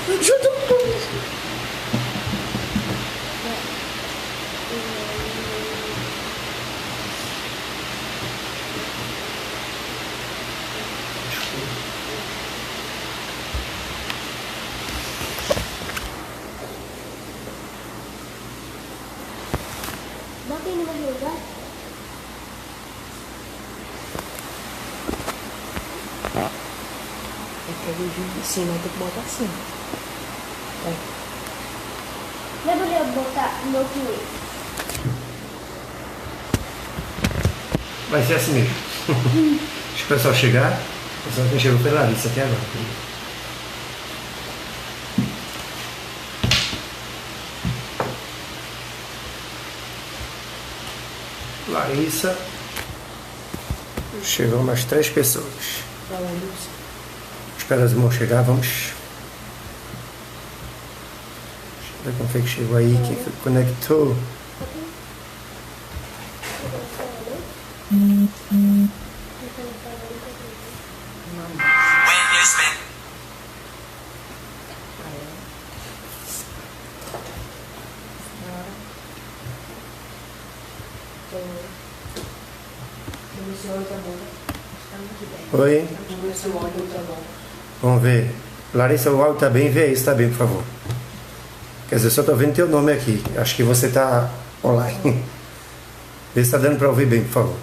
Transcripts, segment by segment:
Junto com... Bota aí no meu lugar. É que ele vem assim, né? Tem que botar assim. Lembra de eu botar no que... Vai ser assim mesmo. Deixa o pessoal chegar. O pessoal que chegou foi Larissa até agora. Larissa. Chegou mais 3 pessoas. Espera os irmãos chegar, vamos. Deixa eu ver como foi que chegou aí, quem foi que conectou. Oi. Vamos ver. Larissa, o áudio tá bem? Vê isso, tá bem, por favor. Quer dizer, eu só tô vendo teu nome aqui. Acho que você tá online. Vê se tá dando pra ouvir bem, por favor.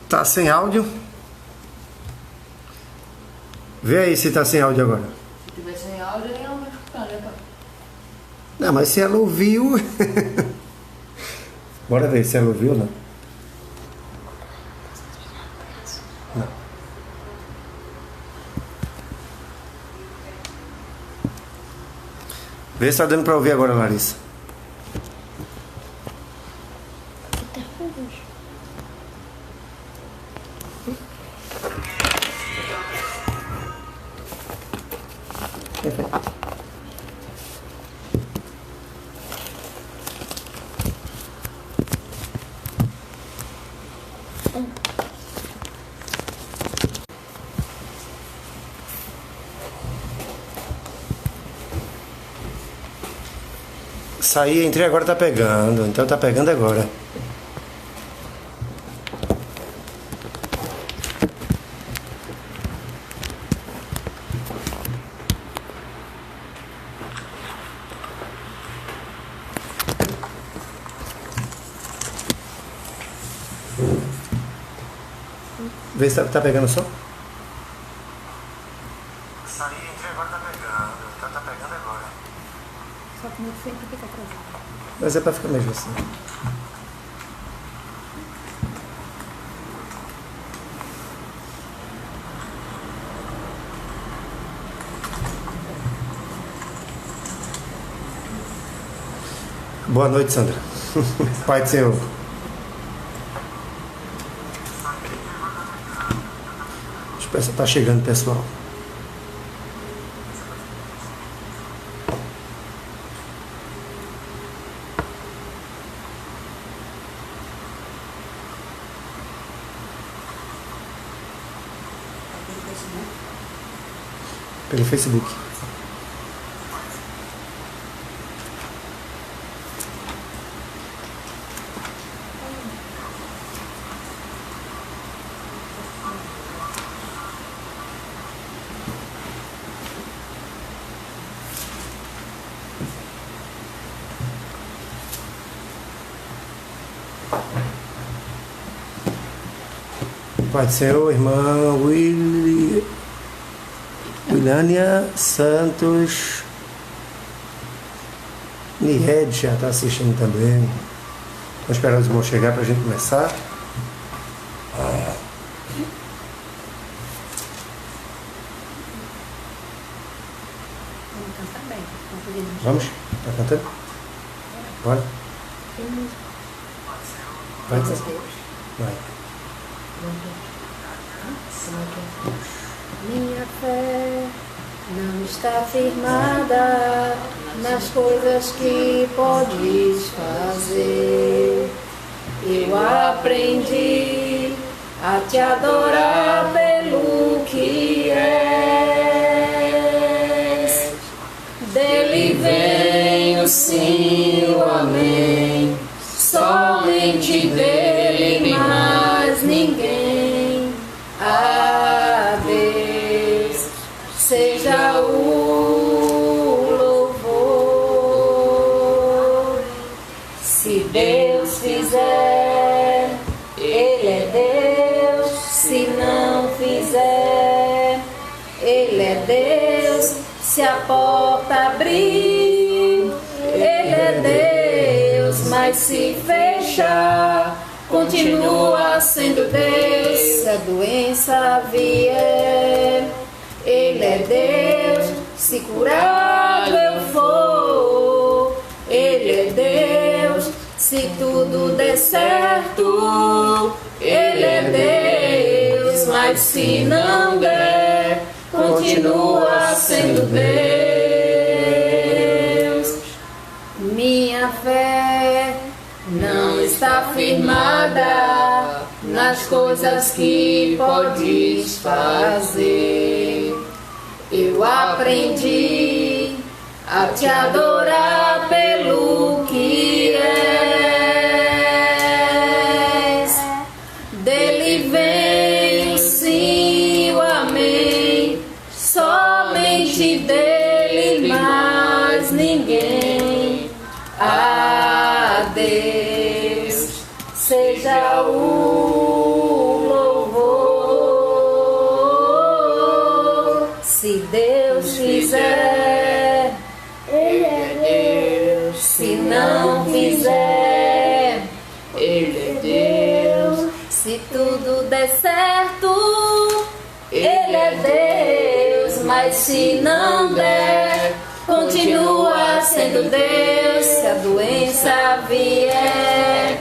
Tá sem áudio? Vê aí se tá sem áudio agora. Se tiver sem áudio, aí ela vai escutar, né, pai? Não, mas se ela ouviu... Bora ver se ela ouviu ou não. Não. Vê se tá dando pra ouvir agora, Larissa. Saí, entrei agora, tá pegando. Então tá pegando agora. Vê se tá pegando só. Saí, entrei agora, tá pegando. Então tá pegando agora. Só que muito feio porque tá atrasado. Mas é pra ficar mesmo assim. Boa noite, Sandra. Pai do Senhor. Tá chegando, pessoal. Pelo Facebook. Pai do Senhor, irmã Wilânia Santos Nied já está assistindo também. Vamos esperar os irmãos chegar para a gente começar. Vamos cantar bem. Vamos? Tá cantando? Bora? Vai, Deus. vai. Minha fé não está firmada nas coisas que podes fazer. Eu aprendi a te adorar pelo que és. Dele vem o sim, o amém. Somente dele, mais ninguém. A Deus seja o louvor. Se Deus fizer, Ele é Deus. Se não fizer, Ele é Deus. Se a porta abrir, Ele é Deus. Mas se fechar, continua sendo Deus. Se a doença vier, Ele é Deus. Se curado eu for, Ele é Deus. Se tudo der certo, Ele é Deus. Mas se não der, continua sendo Deus. Minha fé não está firmada nas coisas que podes fazer. Eu aprendi a te adorar pelo que és. Dele vem o sim, o amém. Somente dele, mais ninguém. A Deus seja o louvor. Se Deus fizer, Ele é Deus. Se não fizer, Ele é Deus. Se tudo der certo, Ele é Deus. Mas se não der, continua sendo Deus. Se a doença vier,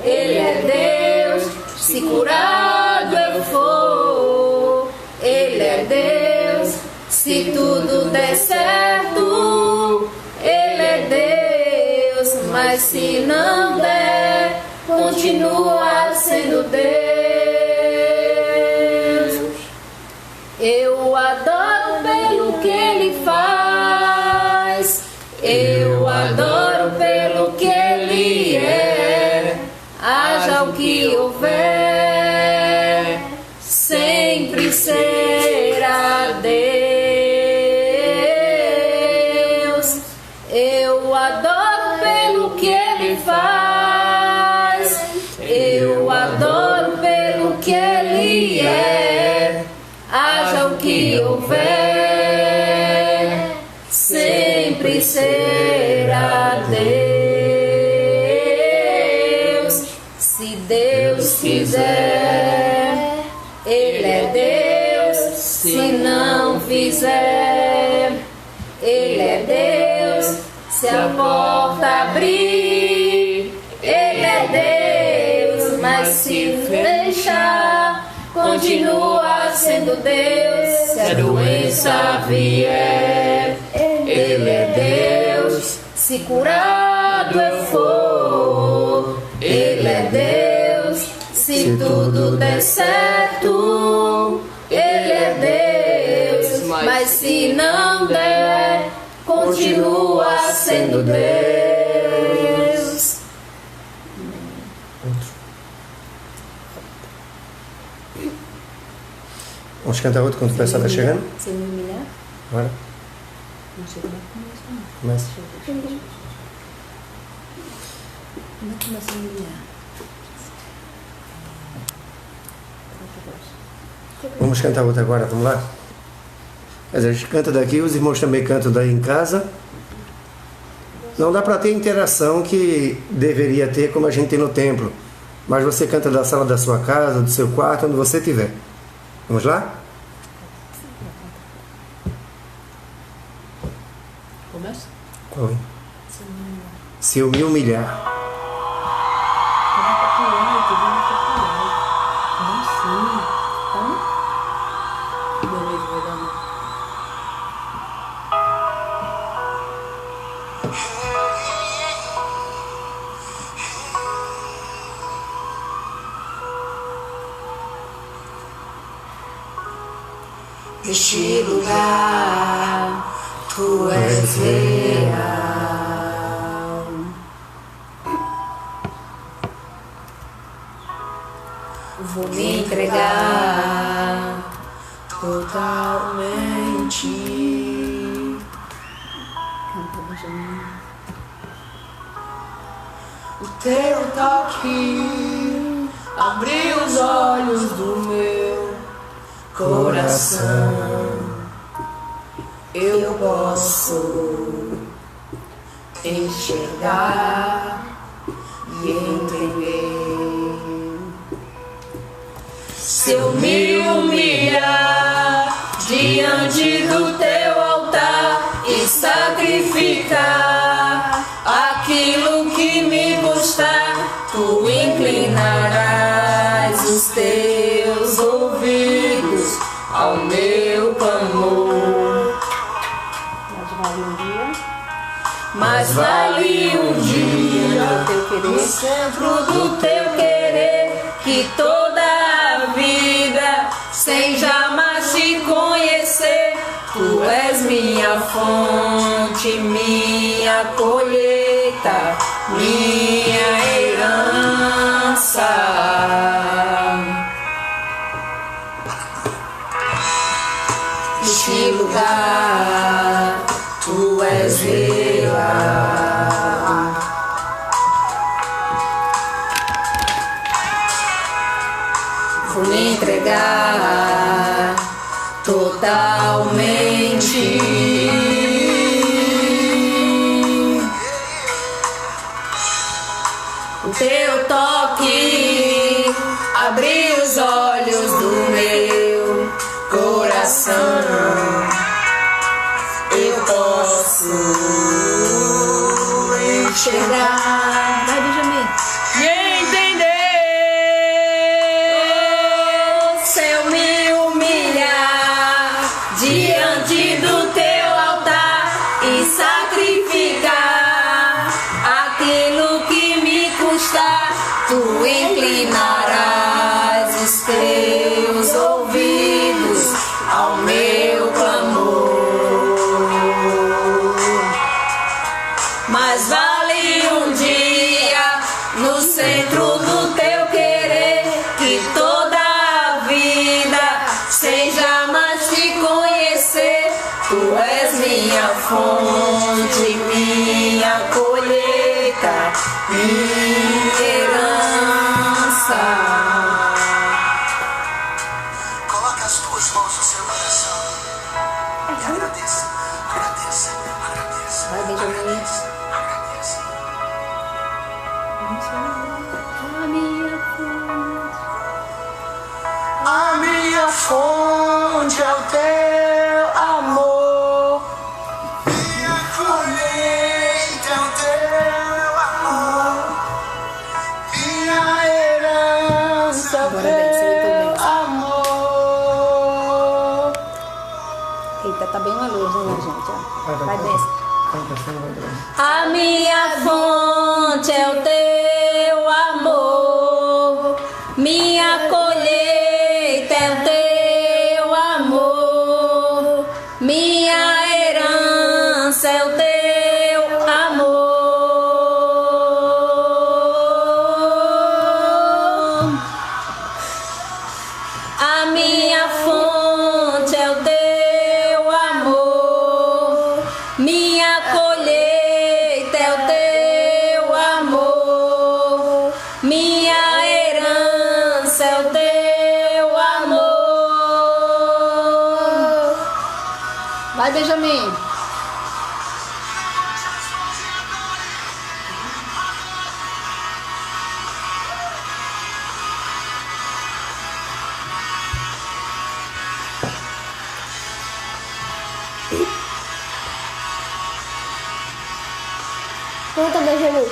Ele é Deus. Se curado eu for, Ele é Deus. Se tudo der certo, Ele é Deus. Mas se não der, continua sendo Deus. Eu adoro pelo que Ele faz. Eu adoro pelo que Ele é. Haja o que houver, sempre será Deus. Eu adoro pelo que Ele faz. Eu adoro pelo que Ele é. Haja o que houver, sempre será Deus. Se Deus quiser, Ele é Deus. Se não fizer, Ele é Deus. Se a porta abrir, Ele é Deus. Mas se fechar, continua sendo Deus. Se a doença vier, Ele é Deus. Se curado eu for, Ele é Deus. Se tudo der certo, Ele é Deus. Mas se não der, continua sendo Deus. Vamos cantar outro quando o pessoal está chegando? Sem me humilhar? Bora. Não sei como é que Começa. começa. Como é que começa a humilhar? Vamos cantar outra agora, vamos lá? Quer dizer, a gente canta daqui, os irmãos também cantam daí em casa. Não dá para ter interação que deveria ter como a gente tem no templo. Mas você canta da sala da sua casa, do seu quarto, onde você estiver. Vamos lá? Começa? Qual, hein? Se eu me humilhar. Coloca a Neste lugar, tu és real. Vou me entregar totalmente. Canta, Benjamin. O teu toque abriu os olhos do meu coração. Eu posso enxergar e entender. Se eu me humilhar diante do teu altar e sacrificar aquilo que me custar, tu inclinarás os teus ouvidos ao meu clamor. Mas vale um dia no centro do teu querer, que toda a vida sem jamais te conhecer. Tu és minha fonte, minha colheita, minha herança. Neste lugar, tu és real. Vou me entregar totalmente. O teu toque abriu os olhos do meu coração. Eu posso enxergar. Vai, Benjamin. E entender. Se eu me humilhar diante do teu altar e sacrificar aquilo que me custar, tu inclinarás os teus ouvidos ao meu clamor. Mas vale um dia no centro do teu querer, que toda a vida sem jamais te conhecer. Tu és minha fonte, minha colheita, minha herança. Coloque as tuas mãos no seu coração e agradeça, agradeça, agradeça. Vai, Benjamin. Agradeça. A minha fonte. A minha fonte é o teu amor. Minha colheita é o teu amor. Minha herança é o teu amor. Eita, tá bem uma luz, né, gente? Ó. Vai desce. A minha fonte é o teu amor, minha colheita é o teu amor, minha herança é o teu amor. A minha fonte é o teu amor, minha colheita é o teu amor, minha herança é o teu amor. Vai, Benjamin. Canta, Benjamin.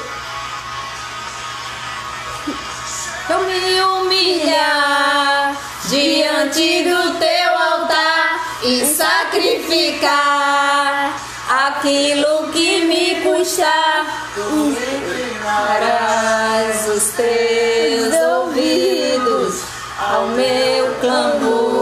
Eu me humilhar diante do teu altar e sacrificar aquilo que me custar. Tu inclinarás os teus ouvidos ao meu clamor.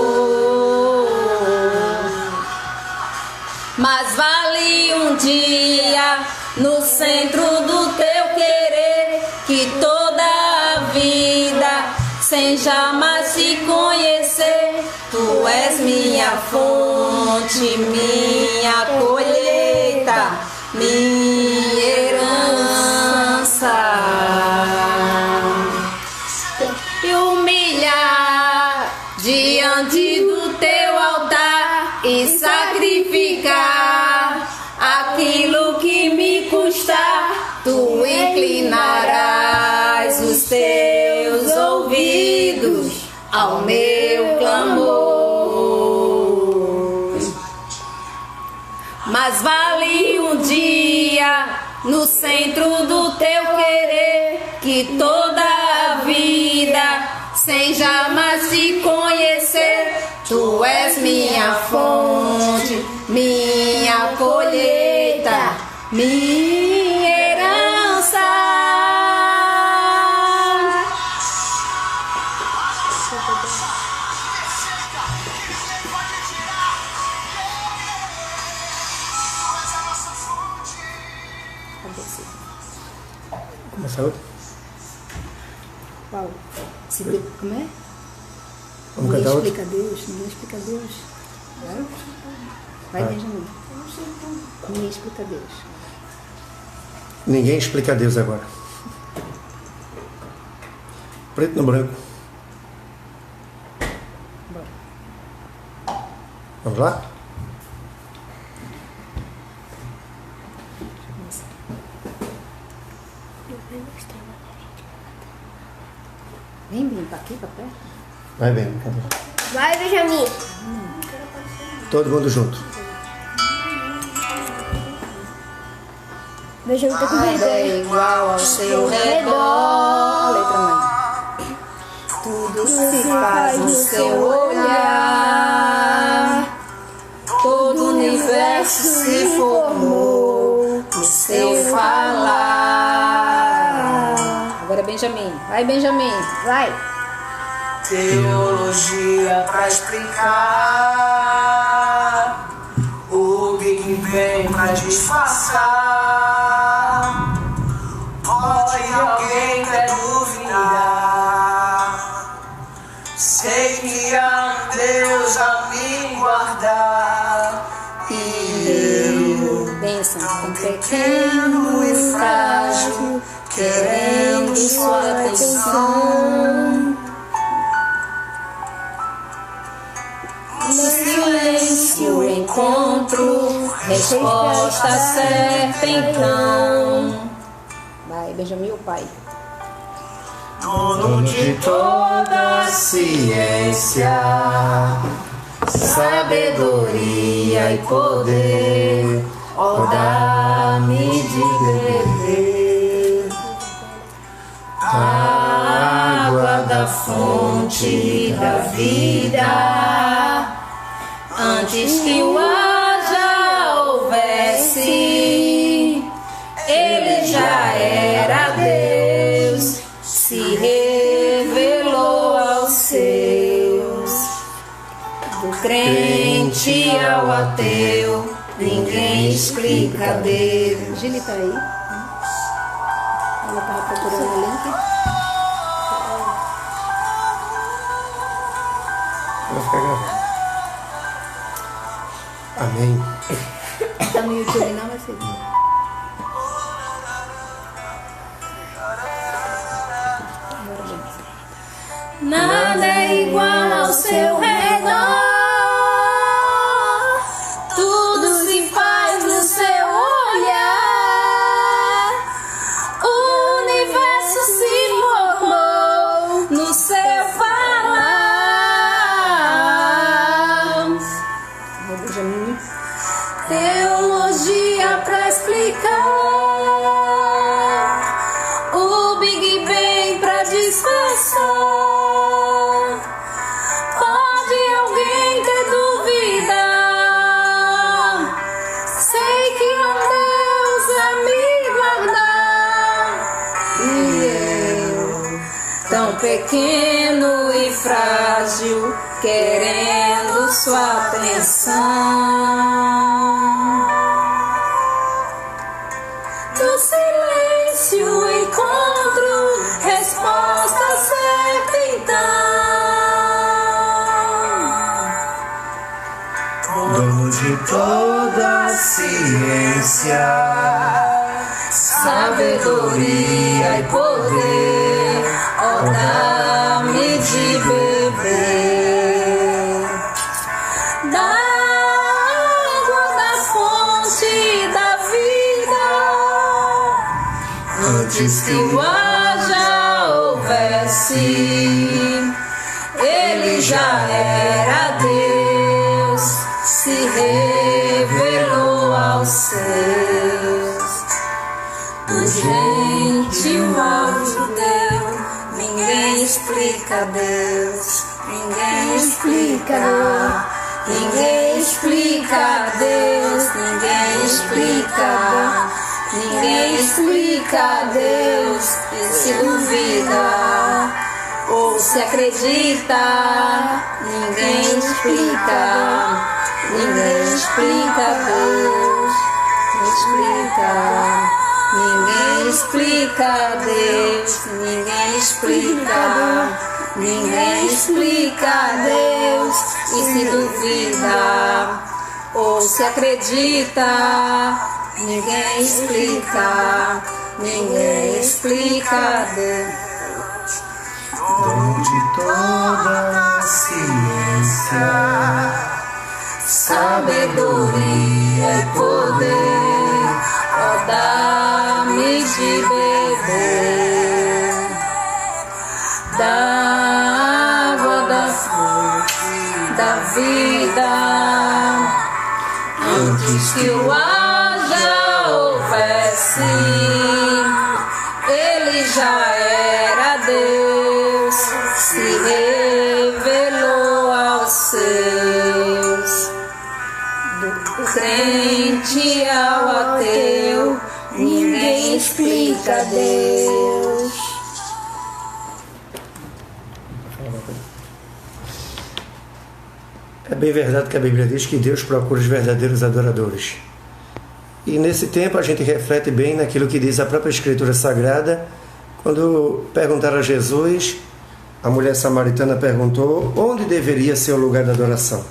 dia no centro do teu querer, que toda a vida sem jamais te conhecer, tu és minha fonte, minha colheita, minha herança. E humilhar diante do teu altar e sacrificar aquilo que me custar, tu inclinarás os teus ouvidos ao meu clamor. Mas vale um dia no centro do teu querer, que toda a vida sem jamais te conhecer, tu és minha fonte, minha colheita, minha herança. Começar outro? Qual? Como é? Vamos Ninguém cantar outro? explica Deus, ninguém explica Deus. Vai, Benjamin. Ninguém explica Deus. Ninguém explica Deus agora. Preto no branco. Vamos lá? Vem pra aqui, pra perto. Vai bem, cadê? Vai, Benjamin. Todo mundo junto. Benjamin tá com Nada vergonha. é igual ao seu redor. Letra, mãe. Tudo se faz no seu olhar. Todo o universo se formou no seu falar. Agora é Benjamin. Vai, Benjamin. Vai. Teologia pra explicar, o Big Bang pra disfarçar. Pode alguém quer duvidar? Sei que há um Deus a me guardar. E Bênção. tão pequeno e frágil, querendo sua atenção. No silêncio encontro resposta certa então. Vai, Benjamin, o pai. Dono de toda a ciência, sabedoria e poder, ó dá-me de beber a água da fonte da vida. Antes que o haja houvesse, ele já era Deus, se revelou aos seus. Do crente ao ateu, ninguém explica Deus. Gili tá aí. Ela tava procurando o link. Vai ficar gravado. Amém. Tá no YouTube não, vai ser. Nada é igual ao seu redor. Tudo se faz no seu olhar. O universo se formou no seu falar. Vai, Benjamin. Teologia pra explicar. O Big Bang pra disfarçar. Tão pequeno e frágil, querendo sua atenção. de beber da água da fonte da vida. Antes que o ar já houvesse, ele já era Deus, se revelou aos seus. Gentil judeu, ninguém explica Deus, ninguém explica, ninguém explica Deus, ninguém explica, ninguém explica Deus, e se duvida ou se acredita, ninguém explica, ninguém explica Deus, explica. Ninguém explica Deus, ninguém explica, ninguém explica Deus, e se duvida ou se acredita, ninguém explica, ninguém explica Deus. Dono de toda a ciência, sabedoria e poder, ó, dá-me de beber da água da fonte da vida. Antes que o ar já houvesse, ele já era Deus, se revelou aos seus. Do crente ao ateu, ninguém explica Deus. É bem verdade que a Bíblia diz que Deus procura os verdadeiros adoradores. E nesse tempo a gente reflete bem naquilo que diz a própria Escritura Sagrada, quando perguntaram a Jesus, a mulher samaritana perguntou onde deveria ser o lugar da adoração.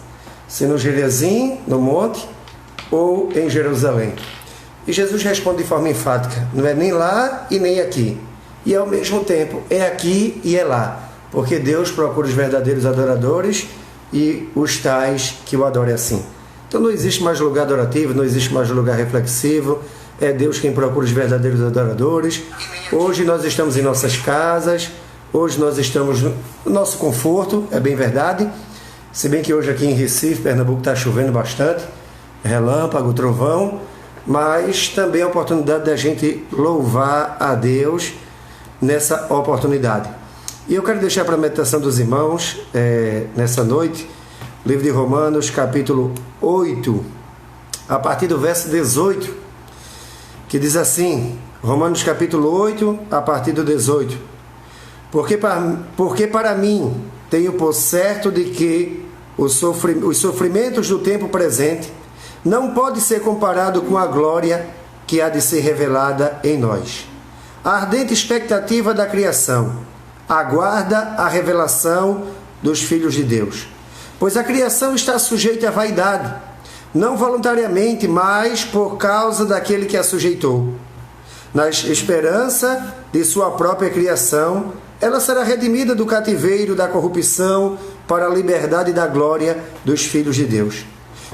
Se no Gerizim, no monte, ou em Jerusalém. E Jesus responde de forma enfática, não é nem lá e nem aqui. E ao mesmo tempo, é aqui e é lá. Porque Deus procura os verdadeiros adoradores e os tais que o adorem assim. Então não existe mais lugar adorativo, não existe mais lugar reflexivo. É Deus quem procura os verdadeiros adoradores. Hoje nós estamos em nossas casas, hoje nós estamos no nosso conforto, é bem verdade. Se bem que hoje aqui em Recife, Pernambuco, está chovendo bastante, relâmpago, trovão, mas também é a oportunidade da gente louvar a Deus nessa oportunidade. E eu quero deixar para a meditação dos irmãos, nessa noite, livro de Romanos, capítulo 8, a partir do verso 18, que diz assim, Romanos capítulo 8, a partir do 18, porque para mim tenho por certo de que os sofrimentos do tempo presente não pode ser comparado com a glória que há de ser revelada em nós. A ardente expectativa da criação aguarda a revelação dos filhos de Deus. Pois a criação está sujeita à vaidade, não voluntariamente, mas por causa daquele que a sujeitou. Na esperança de sua própria criação, ela será redimida do cativeiro da corrupção para a liberdade da glória dos filhos de Deus.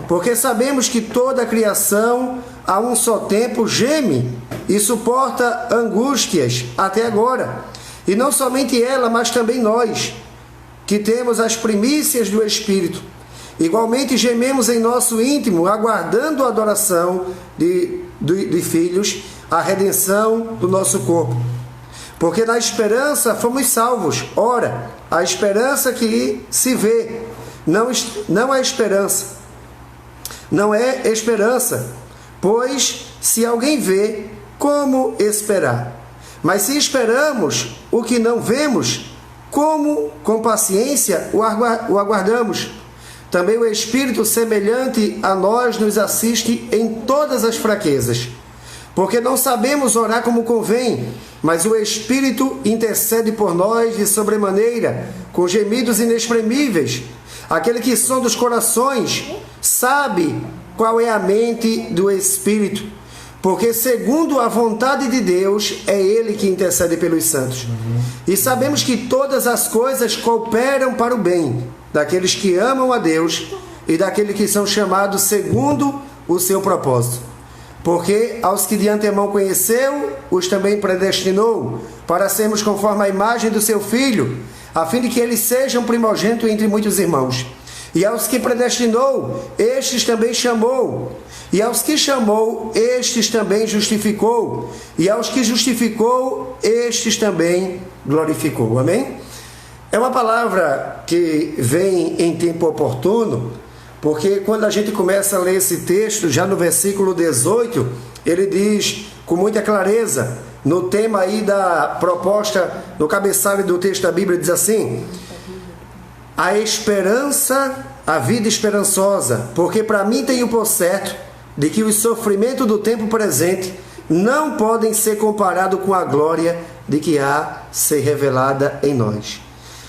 Porque sabemos que toda a criação a um só tempo geme e suporta angústias até agora. E não somente ela, mas também nós, que temos as primícias do Espírito. Igualmente gememos em nosso íntimo, aguardando a adoração de filhos, a redenção do nosso corpo. Porque na esperança fomos salvos. Ora, a esperança que se vê, não é esperança. Não é esperança, pois se alguém vê, como esperar? Mas se esperamos o que não vemos, como com paciência o aguardamos? Também o Espírito semelhante a nós nos assiste em todas as fraquezas. Porque não sabemos orar como convém, mas o Espírito intercede por nós de sobremaneira, com gemidos inexprimíveis. Aquele que sonda dos corações sabe qual é a mente do Espírito, porque segundo a vontade de Deus, é Ele que intercede pelos santos. E sabemos que todas as coisas cooperam para o bem daqueles que amam a Deus e daqueles que são chamados segundo o seu propósito. Porque aos que de antemão conheceu, os também predestinou, para sermos conforme a imagem do seu Filho, a fim de que eles sejam primogênitos entre muitos irmãos. E aos que predestinou, estes também chamou. E aos que chamou, estes também justificou. E aos que justificou, estes também glorificou. Amém? É uma palavra que vem em tempo oportuno, porque quando a gente começa a ler esse texto, já no versículo 18, ele diz com muita clareza, no tema aí da proposta, no cabeçalho do texto da Bíblia, diz assim: a esperança, a vida esperançosa, porque para mim tenho por certo de que os sofrimentos do tempo presente não podem ser comparados com a glória de que há ser revelada em nós.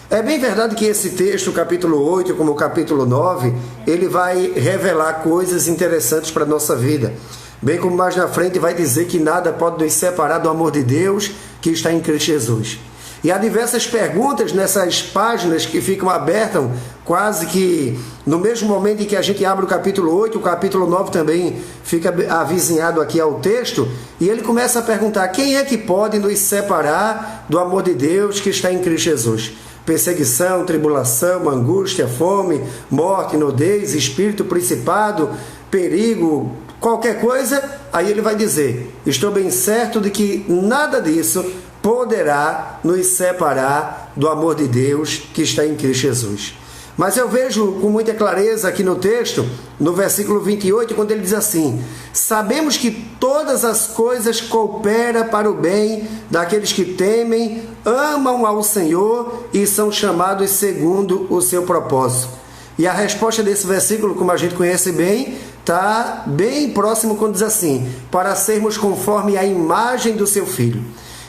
É bem verdade que esse texto, capítulo 8, como o capítulo 9, ele vai revelar coisas interessantes para a nossa vida. Bem como mais na frente vai dizer que nada pode nos separar do amor de Deus que está em Cristo Jesus. E há diversas perguntas nessas páginas que ficam abertas quase que no mesmo momento em que a gente abre o capítulo 8, o capítulo 9 também fica avizinhado aqui ao texto, e ele começa a perguntar: quem é que pode nos separar do amor de Deus que está em Cristo Jesus? Perseguição, tribulação, angústia, fome, morte, nudez, espírito, principado, perigo, qualquer coisa. Aí ele vai dizer: estou bem certo de que nada disso poderá nos separar do amor de Deus que está em Cristo Jesus. Mas eu vejo com muita clareza aqui no texto, no versículo 28, quando ele diz assim: sabemos que todas as coisas cooperam para o bem daqueles que temem, amam ao Senhor e são chamados segundo o seu propósito. E a resposta desse versículo, como a gente conhece bem, está bem próximo quando diz assim: para sermos conforme a imagem do seu Filho.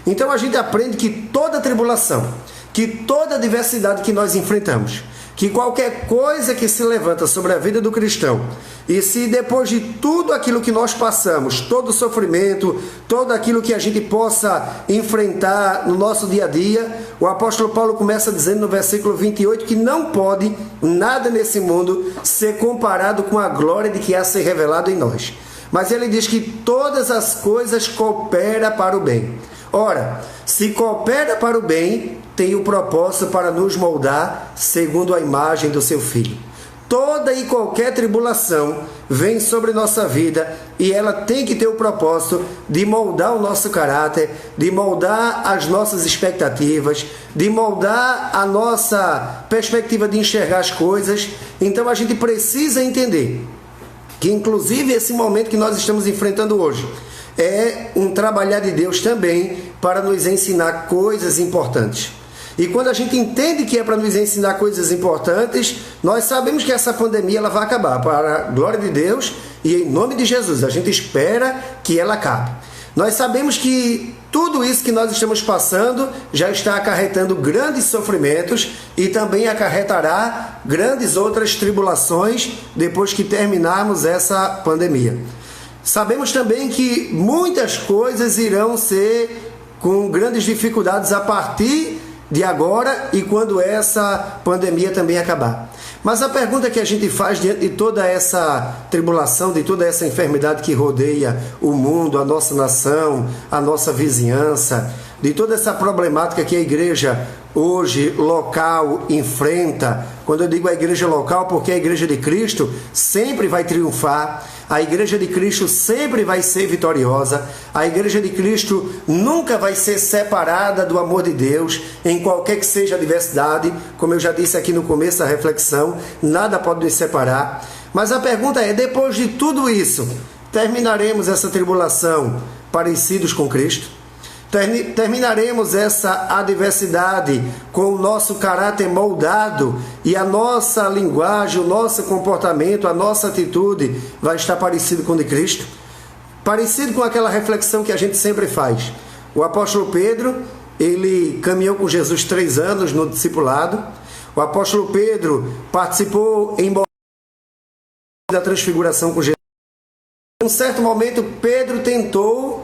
Então a gente aprende que toda tribulação, que toda adversidade que nós enfrentamos, que qualquer coisa que se levanta sobre a vida do cristão, e se depois de tudo aquilo que nós passamos, todo o sofrimento, todo aquilo que a gente possa enfrentar no nosso dia a dia, o apóstolo Paulo começa dizendo no versículo 28 que não pode nada nesse mundo ser comparado com a glória de que há ser revelado em nós. Mas ele diz que todas as coisas cooperam para o bem. Ora, se coopera para o bem, tem o propósito para nos moldar segundo a imagem do seu Filho. Toda e qualquer tribulação vem sobre nossa vida e ela tem que ter o propósito de moldar o nosso caráter, de moldar as nossas expectativas, de moldar a nossa perspectiva de enxergar as coisas. Então a gente precisa entender que inclusive esse momento que nós estamos enfrentando hoje é um trabalhar de Deus também para nos ensinar coisas importantes. E quando a gente entende que é para nos ensinar coisas importantes, nós sabemos que essa pandemia ela vai acabar, para a glória de Deus e em nome de Jesus. A gente espera que ela acabe. Nós sabemos que tudo isso que nós estamos passando já está acarretando grandes sofrimentos e também acarretará grandes outras tribulações depois que terminarmos essa pandemia. Sabemos também que muitas coisas irão ser com grandes dificuldades a partir de agora e quando essa pandemia também acabar. Mas a pergunta que a gente faz diante de toda essa tribulação, de toda essa enfermidade que rodeia o mundo, a nossa nação, a nossa vizinhança, de toda essa problemática que a igreja hoje local enfrenta. Quando eu digo a igreja local, porque a igreja de Cristo sempre vai triunfar, a igreja de Cristo sempre vai ser vitoriosa, a igreja de Cristo nunca vai ser separada do amor de Deus, em qualquer que seja a adversidade. Como eu já disse aqui no começo da reflexão, nada pode nos separar. Mas a pergunta é, depois de tudo isso, terminaremos essa tribulação parecidos com Cristo? Terminaremos essa adversidade com o nosso caráter moldado e a nossa linguagem, o nosso comportamento, a nossa atitude vai estar parecido com o de Cristo? Parecido com aquela reflexão que a gente sempre faz. O apóstolo Pedro, ele caminhou com Jesus 3 anos no discipulado. O apóstolo Pedro participou em da transfiguração com Jesus. num certo momento, Pedro tentou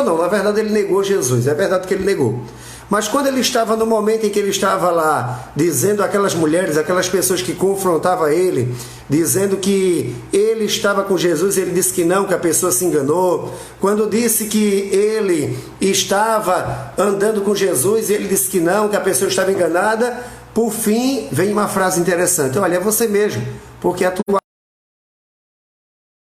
não, na verdade ele negou Jesus, é verdade que ele negou. Mas quando ele estava no momento em que ele estava lá, dizendo àquelas mulheres, aquelas pessoas que confrontavam ele, dizendo que ele estava com Jesus, ele disse que não, que a pessoa se enganou. Quando disse que ele estava andando com Jesus, ele disse que não, que a pessoa estava enganada. Por fim, vem uma frase interessante: olha, é você mesmo, porque a tua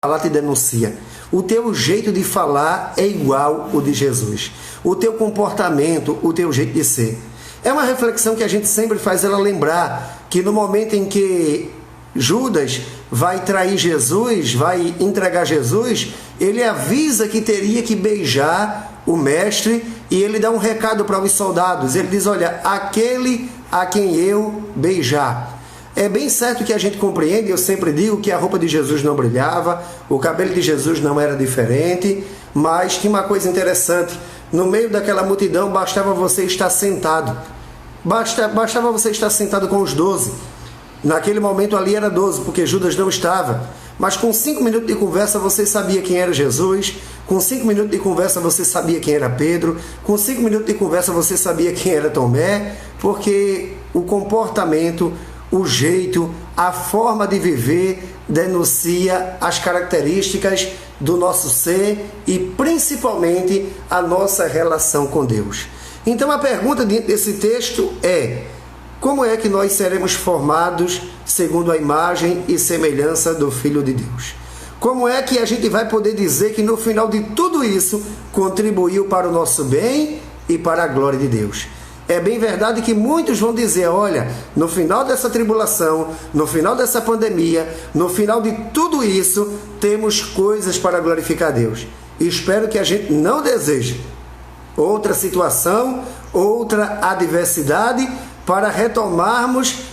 fala te denuncia. O teu jeito de falar é igual o de Jesus. O teu comportamento, o teu jeito de ser. É uma reflexão que a gente sempre faz ela lembrar que no momento em que Judas vai trair Jesus, vai entregar Jesus, ele avisa que teria que beijar o mestre e ele dá um recado para os soldados. Ele diz: olha, aquele a quem eu beijar. É bem certo que a gente compreende, eu sempre digo que a roupa de Jesus não brilhava, o cabelo de Jesus não era diferente, mas tinha uma coisa interessante: no meio daquela multidão bastava você estar sentado, bastava você estar sentado com os 12, naquele momento ali era 12, porque Judas não estava, mas com 5 minutos de conversa você sabia quem era Jesus, com 5 minutos de conversa você sabia quem era Pedro, com 5 minutos de conversa você sabia quem era Tomé, porque o comportamento, o jeito, a forma de viver denuncia as características do nosso ser e principalmente a nossa relação com Deus. Então a pergunta desse texto é: como é que nós seremos formados segundo a imagem e semelhança do Filho de Deus? Como é que a gente vai poder dizer que no final de tudo isso contribuiu para o nosso bem e para a glória de Deus? É bem verdade que muitos vão dizer: olha, no final dessa tribulação, no final dessa pandemia, no final de tudo isso, temos coisas para glorificar a Deus. E espero que a gente não deseje outra situação, outra adversidade, para retomarmos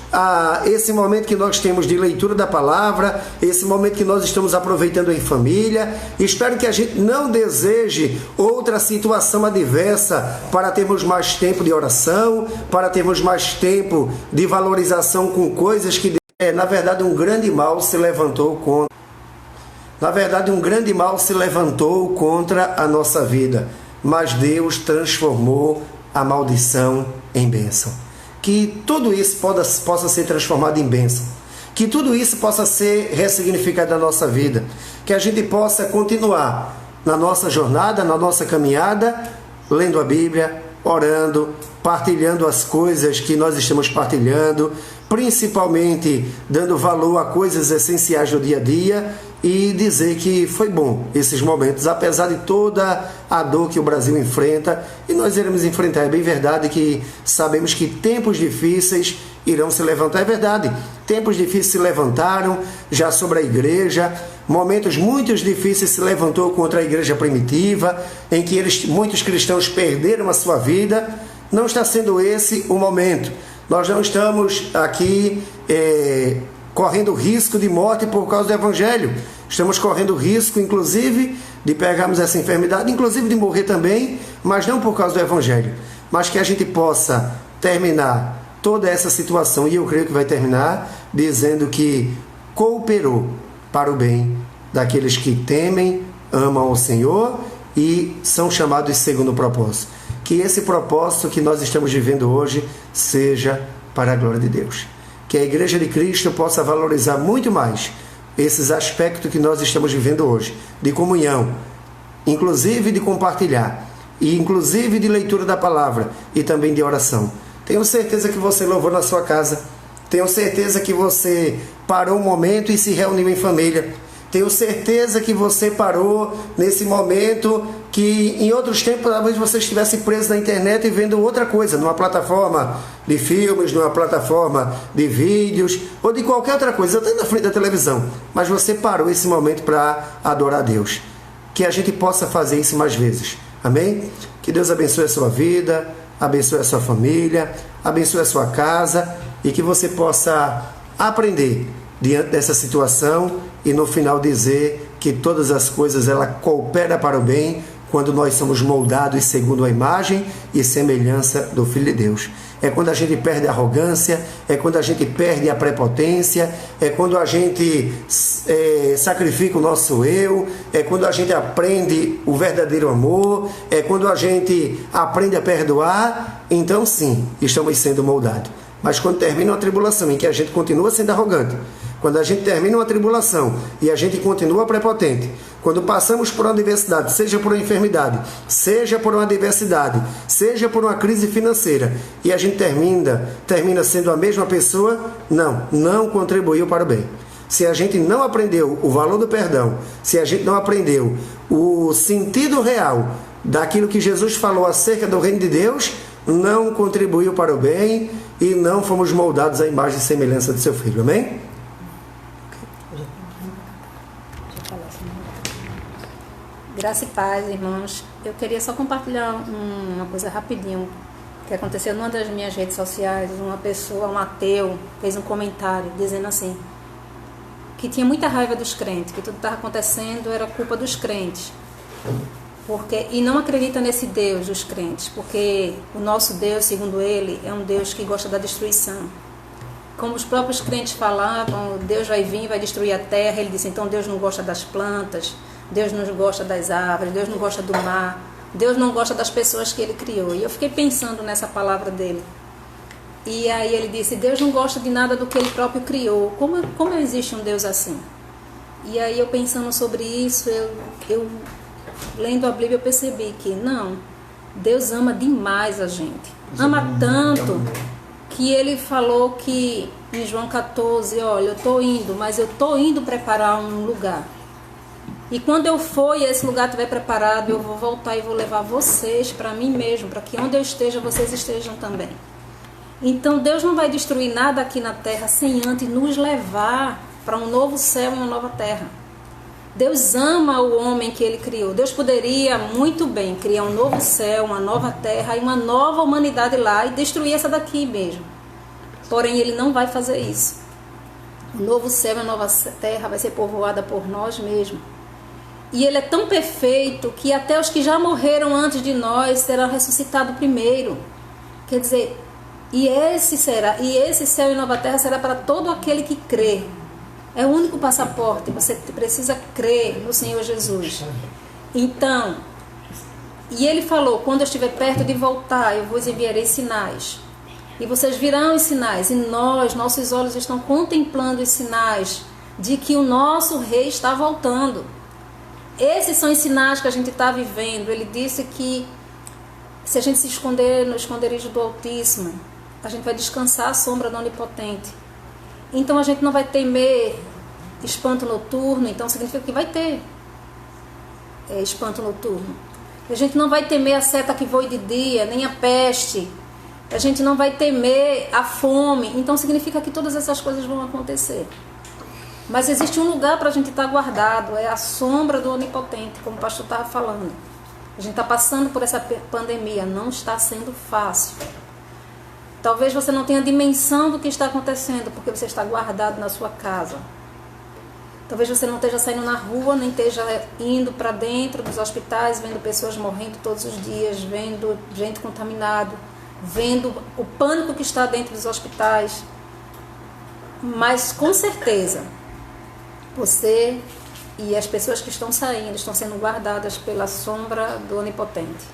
esse momento que nós temos de leitura da palavra, esse momento que nós estamos aproveitando em família. Espero que a gente não deseje outra situação adversa para termos mais tempo de oração, para termos mais tempo de valorização com coisas que, na verdade, um grande mal se levantou contra. Na verdade, um grande mal se levantou contra a nossa vida, mas Deus transformou a maldição em bênção. Que tudo isso possa ser transformado em bênção. Que tudo isso possa ser ressignificado na nossa vida. Que a gente possa continuar na nossa jornada, na nossa caminhada, lendo a Bíblia, orando, partilhando as coisas que nós estamos partilhando, principalmente dando valor a coisas essenciais do dia a dia, e dizer que foi bom esses momentos, apesar de toda a dor que o Brasil enfrenta, e nós iremos enfrentar. É bem verdade que sabemos que tempos difíceis irão se levantar. É verdade, tempos difíceis se levantaram já sobre a igreja, momentos muito difíceis se levantou contra a igreja primitiva, em que muitos cristãos perderam a sua vida. Não está sendo esse o momento. Nós não estamos aqui correndo risco de morte por causa do Evangelho. Estamos correndo risco, inclusive, de pegarmos essa enfermidade, inclusive de morrer também, mas não por causa do Evangelho. Mas que a gente possa terminar toda essa situação, e eu creio que vai terminar, dizendo que cooperou para o bem daqueles que temem, amam o Senhor e são chamados segundo o propósito. Que esse propósito que nós estamos vivendo hoje seja para a glória de Deus. Que a Igreja de Cristo possa valorizar muito mais esses aspectos que nós estamos vivendo hoje, de comunhão, inclusive de compartilhar, e inclusive de leitura da palavra e também de oração. Tenho certeza que você louvou na sua casa, tenho certeza que você parou um momento e se reuniu em família, tenho certeza que você parou nesse momento que em outros tempos talvez você estivesse preso na internet e vendo outra coisa, numa plataforma de filmes, numa plataforma de vídeos ou de qualquer outra coisa, até na frente da televisão, mas você parou esse momento para adorar a Deus. Que a gente possa fazer isso mais vezes, amém? Que Deus abençoe a sua vida, abençoe a sua família, abençoe a sua casa, e que você possa aprender diante dessa situação e no final dizer que todas as coisas ela coopera para o bem quando nós somos moldados segundo a imagem e semelhança do Filho de Deus. É quando a gente perde a arrogância, é quando a gente perde a prepotência, é quando a gente sacrifica o nosso eu, é quando a gente aprende o verdadeiro amor, é quando a gente aprende a perdoar. Então sim, estamos sendo moldados. Mas quando termina uma tribulação em que a gente continua sendo arrogante, quando a gente termina uma tribulação e a gente continua prepotente, quando passamos por uma adversidade, seja por uma enfermidade, seja por uma adversidade, seja por uma crise financeira, e a gente termina sendo a mesma pessoa, não contribuiu para o bem. Se a gente não aprendeu o valor do perdão, se a gente não aprendeu o sentido real daquilo que Jesus falou acerca do reino de Deus, não contribuiu para o bem e não fomos moldados à imagem e semelhança do seu Filho. Amém? Graça e paz, irmãos. Eu queria só compartilhar uma coisa rapidinho que aconteceu numa das minhas redes sociais. Uma pessoa, um ateu, fez um comentário dizendo assim, que tinha muita raiva dos crentes, que tudo que estava acontecendo era culpa dos crentes. E não acredita nesse Deus dos crentes, porque o nosso Deus, segundo ele, é um Deus que gosta da destruição. Como os próprios crentes falavam, Deus vai vir, vai destruir a terra. Ele disse, então Deus não gosta das plantas, Deus não gosta das árvores, Deus não gosta do mar, Deus não gosta das pessoas que ele criou. E eu fiquei pensando nessa palavra dele. E aí ele disse, Deus não gosta de nada do que ele próprio criou. Como existe um Deus assim? E aí eu pensando sobre isso, eu lendo a Bíblia eu percebi que não, Deus ama demais a gente. Ama tanto que ele falou que em João 14, olha, eu estou indo, mas eu estou indo preparar um lugar. E quando eu for e esse lugar estiver preparado, eu vou voltar e vou levar vocês para mim mesmo, para que onde eu esteja, vocês estejam também. Então Deus não vai destruir nada aqui na terra sem antes nos levar para um novo céu e uma nova terra. Deus ama o homem que ele criou. Deus poderia muito bem criar um novo céu, uma nova terra e uma nova humanidade lá e destruir essa daqui mesmo. Porém, ele não vai fazer isso. O novo céu e a nova terra vai ser povoada por nós mesmos. E ele é tão perfeito que até os que já morreram antes de nós serão ressuscitados primeiro. Quer dizer, e esse céu e nova terra será para todo aquele que crê. É o único passaporte, você precisa crer no Senhor Jesus. Então, e ele falou, quando eu estiver perto de voltar, eu vos enviarei sinais. E vocês virão os sinais, e nossos olhos estão contemplando os sinais de que o nosso rei está voltando. Esses são os sinais que a gente está vivendo. Ele disse que se a gente se esconder no esconderijo do Altíssimo, a gente vai descansar à sombra do Onipotente. Então a gente não vai temer espanto noturno, então significa que vai ter espanto noturno. A gente não vai temer a seta que voe de dia, nem a peste. A gente não vai temer a fome, então significa que todas essas coisas vão acontecer. Mas existe um lugar para a gente estar guardado, é a sombra do Onipotente, como o pastor estava falando. A gente está passando por essa pandemia, não está sendo fácil. Talvez você não tenha dimensão do que está acontecendo, porque você está guardado na sua casa. Talvez você não esteja saindo na rua, nem esteja indo para dentro dos hospitais, vendo pessoas morrendo todos os dias, vendo gente contaminada, vendo o pânico que está dentro dos hospitais. Mas com certeza, você e as pessoas que estão saindo estão sendo guardadas pela sombra do Onipotente.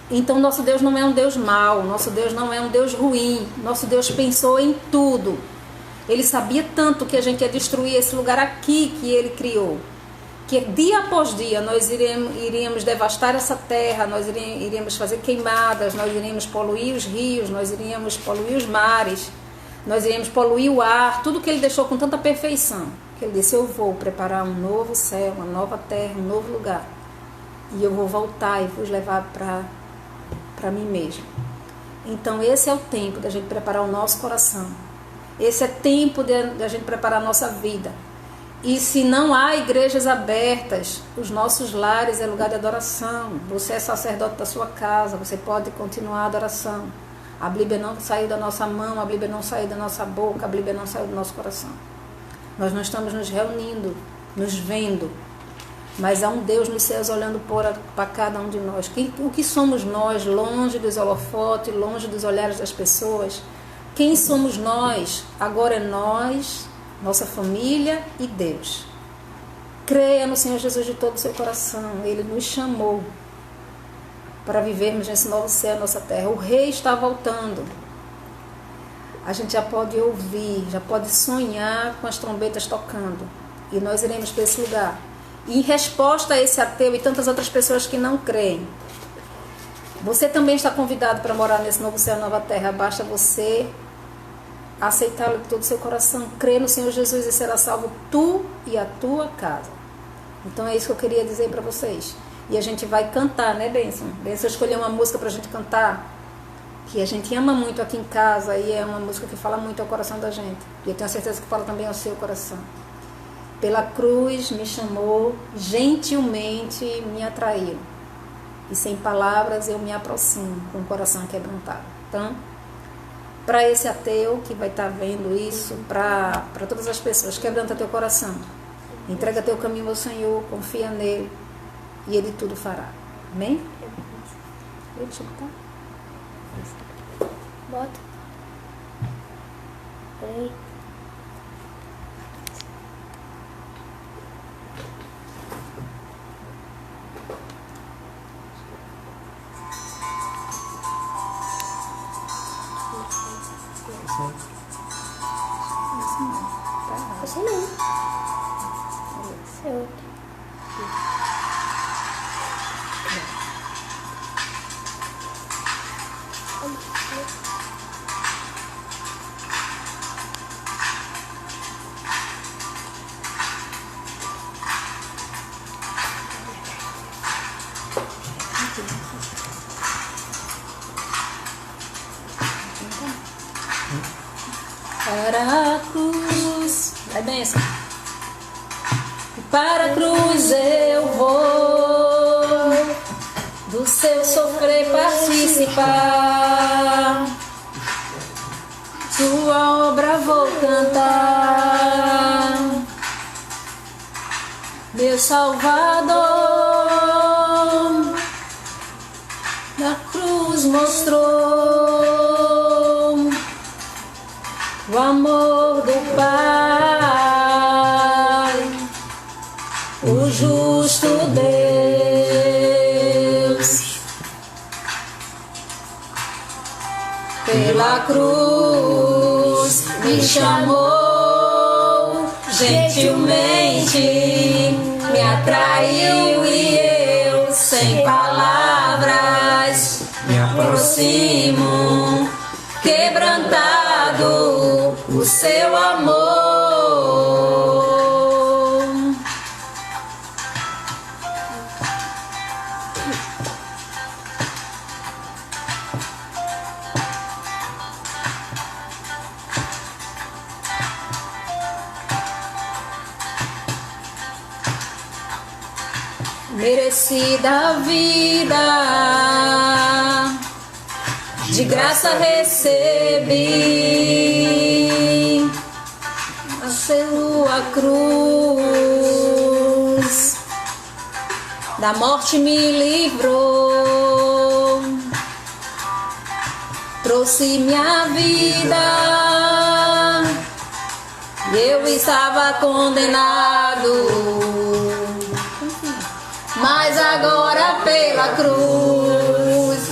Então nosso Deus não é um Deus mau, nosso Deus não é um Deus ruim, nosso Deus pensou em tudo. Ele sabia tanto que a gente ia destruir esse lugar aqui que ele criou, que dia após dia nós iríamos devastar essa terra, nós iríamos fazer queimadas, nós iríamos poluir os rios, nós iríamos poluir os mares, nós iríamos poluir o ar, tudo que ele deixou com tanta perfeição, que ele disse, eu vou preparar um novo céu, uma nova terra, um novo lugar, e eu vou voltar e vos levar para mim mesmo. Então esse é o tempo da gente preparar o nosso coração, esse é tempo da gente preparar a nossa vida. E se não há igrejas abertas, os nossos lares é lugar de adoração. Você é sacerdote da sua casa, você pode continuar a adoração. A Bíblia não saiu da nossa mão, a Bíblia não saiu da nossa boca, a Bíblia não saiu do nosso coração. Nós não estamos nos reunindo, nos vendo, mas há um Deus nos céus olhando para cada um de nós. O que somos nós, longe dos holofotes, longe dos olhares das pessoas? Quem somos nós? Agora é nós, nossa família e Deus. Creia no Senhor Jesus de todo o seu coração. Ele nos chamou para vivermos nesse novo céu, nossa terra. O Rei está voltando. A gente já pode ouvir, já pode sonhar com as trombetas tocando. E nós iremos para esse lugar. E em resposta a esse ateu e tantas outras pessoas que não creem, você também está convidado para morar nesse novo céu, nova terra. Basta você aceitá-lo de todo o seu coração, crer no Senhor Jesus e será salvo tu e a tua casa. Então é isso que eu queria dizer para vocês. E a gente vai cantar, né, Benção? Benção escolheu uma música para a gente cantar, que a gente ama muito aqui em casa, e é uma música que fala muito ao coração da gente. E eu tenho certeza que fala também ao seu coração. Pela cruz me chamou, gentilmente me atraiu. E sem palavras eu me aproximo, com o coração quebrantado. Então, para esse ateu que vai estar vendo isso, para todas as pessoas, quebranta teu coração. Entrega teu caminho ao Senhor, confia nele, e ele tudo fará. Amém? Deixa eu botar. Bota. Peraí. Você não. Esse é outro. Para a cruz, vai benção. Para a cruz eu vou, do seu sofrer participar, sua obra vou cantar. Meu Salvador, na cruz mostrou o amor do Pai, o justo Deus. Pela cruz me chamou, gentilmente me atraiu, e eu, sem palavras, me aproximo, quebrantado o seu amor. Merecida a vida, de graça recebi, a sua cruz, da morte me livrou, trouxe minha vida, eu estava condenado, mas agora pela cruz,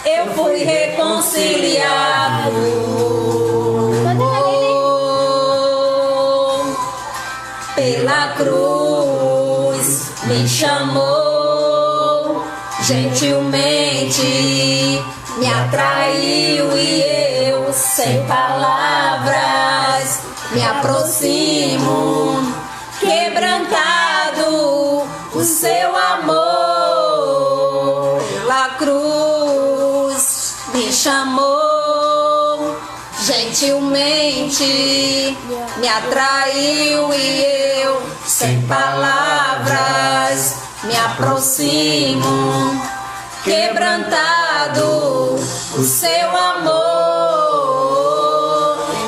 eu fui reconciliado. Pela cruz me chamou, gentilmente me atraiu, e eu, sem palavras, me aproximo, quebrantado o seu amor. Pela cruz me chamou, gentilmente me atraiu, e eu, sem palavras, me aproximo, quebrantado o seu amor.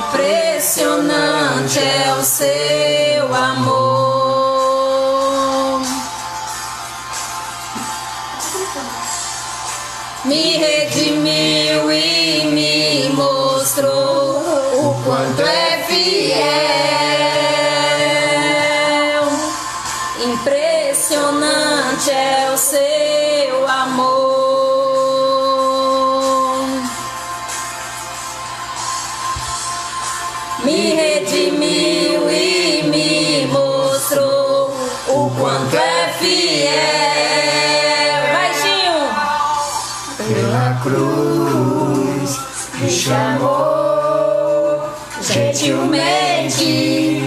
Impressionante é o seu amor. redimiu e me mostrou o quanto é fiel. Impressionante é o seu amor. Me redimiu e me mostrou o quanto é fiel. Baixinho! Pela cruz me chamou, Gentilmente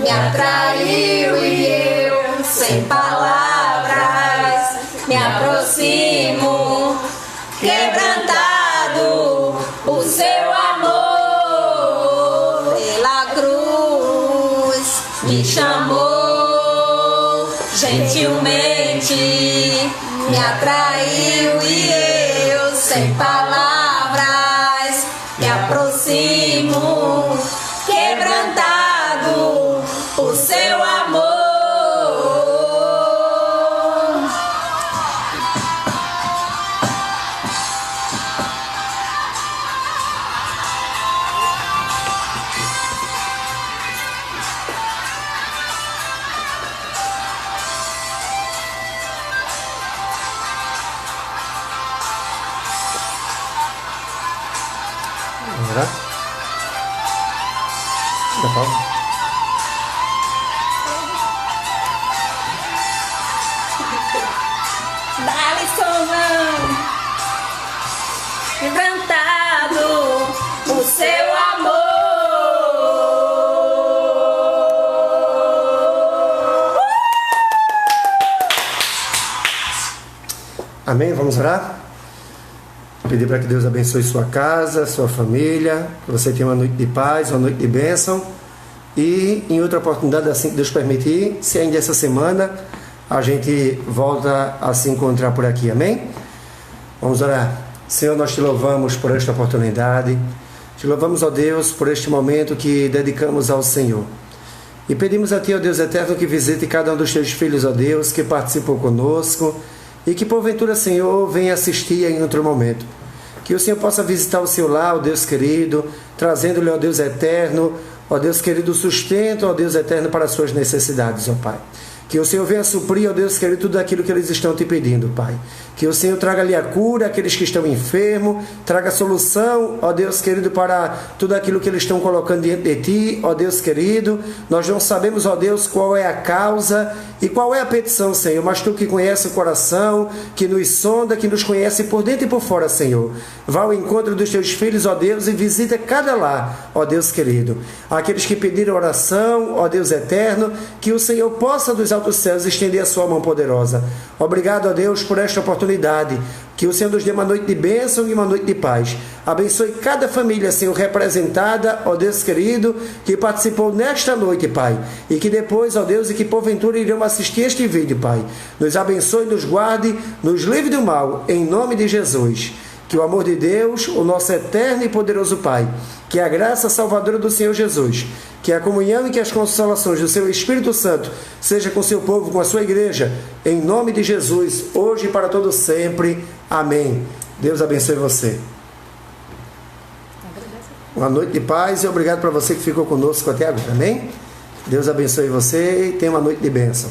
me atraiu e eu, sem palavras, me aproximo, quebrantado o seu amor. Pela cruz me chamou, gentilmente me atraiu e eu, sem palavras, me aproximo, quebrantado o seu amor. Vamos lá? Dá pausa? Dalisson, quebrantado o seu amor. Amém? Vamos orar? Pedir para que Deus abençoe sua casa, sua família, que você tenha uma noite de paz, uma noite de bênção. E em outra oportunidade, assim que Deus permitir, se ainda essa semana, a gente volta a se encontrar por aqui. Amém? Vamos orar. Senhor, nós te louvamos por esta oportunidade. Te louvamos, ó Deus, por este momento que dedicamos ao Senhor. E pedimos a Ti, ó Deus eterno, que visite cada um dos Teus filhos, ó Deus, que participou conosco. E que porventura, Senhor, venha assistir em outro momento. Que o Senhor possa visitar o seu lar, ó Deus querido, trazendo-lhe, ó Deus eterno, ó Deus querido, sustento, ó Deus eterno, para as suas necessidades, ó Pai. Que o Senhor venha suprir, ó Deus querido, tudo aquilo que eles estão te pedindo, Pai. Que o Senhor traga-lhe a cura àqueles que estão enfermos, traga solução, ó Deus querido, para tudo aquilo que eles estão colocando diante de Ti, ó Deus querido. Nós não sabemos, ó Deus, qual é a causa e qual é a petição, Senhor, mas Tu que conhece o coração, que nos sonda, que nos conhece por dentro e por fora, Senhor. Vá ao encontro dos Teus filhos, ó Deus, e visita cada lar, ó Deus querido. Aqueles que pediram oração, ó Deus eterno, que o Senhor possa dos altos céus estender a sua mão poderosa. Obrigado, ó Deus, por esta oportunidade. Que o Senhor nos dê uma noite de bênção e uma noite de paz. Abençoe cada família, Senhor, representada, ó Deus querido, que participou nesta noite, Pai. E que depois, ó Deus, e que porventura irão assistir este vídeo, Pai. Nos abençoe, nos guarde, nos livre do mal, em nome de Jesus. Que o amor de Deus, o nosso eterno e poderoso Pai, que a graça salvadora do Senhor Jesus, que a comunhão e que as consolações do seu Espírito Santo seja com o seu povo, com a sua igreja, em nome de Jesus, hoje e para todo sempre. Amém. Deus abençoe você. Uma noite de paz e obrigado para você que ficou conosco até agora. Amém? Deus abençoe você e tenha uma noite de bênção.